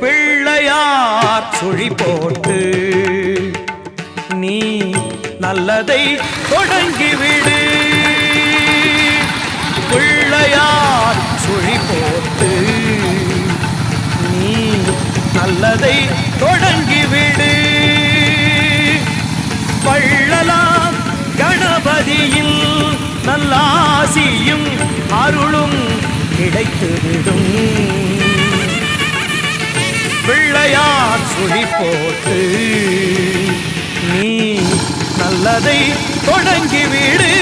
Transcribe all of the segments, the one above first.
பிள்ளையார் சுழி போட்டு நீ நல்லதை தொடங்கிவிடு. பிள்ளையார் சுழி போட்டு நீ நல்லதை தொடங்கிவிடு. வள்ளலாம் கணபதியில் நல்லாசியும் அருளும் கிடைத்துவிடும். பிள்ளையார் சுழி போட்டு நீ நல்லதை தொடங்கிவிடு.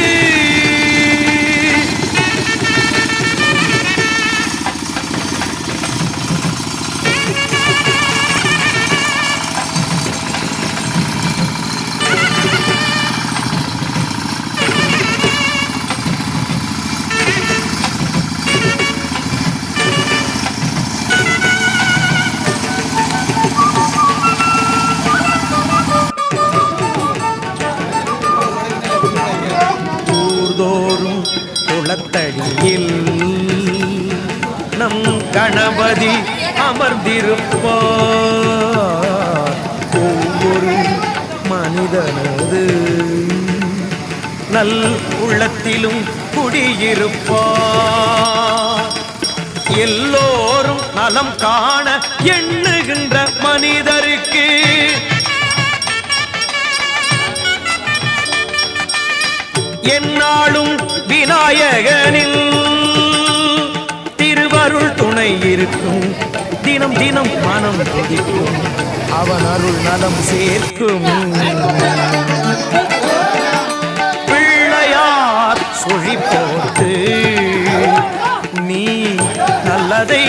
ஊர்தோறும் குளத்தடியில் நம் கணபதி அமர்ந்திருப்பார். ஒவ்வொரு மனிதனது நல் உள்ளத்திலும் குடியிருப்பார். எல்லோரும் நலம் காண எண்ணுகின்ற மனிதருக்கு என்னாலும் விநாயகனில் திருவருள் துணை இருக்கும். தினம் தினம் மனம் கொதிக்கும், அவன் அருள் நலம் சேர்க்கும். பிள்ளையார் சுழி போட்டு நீ நல்லதை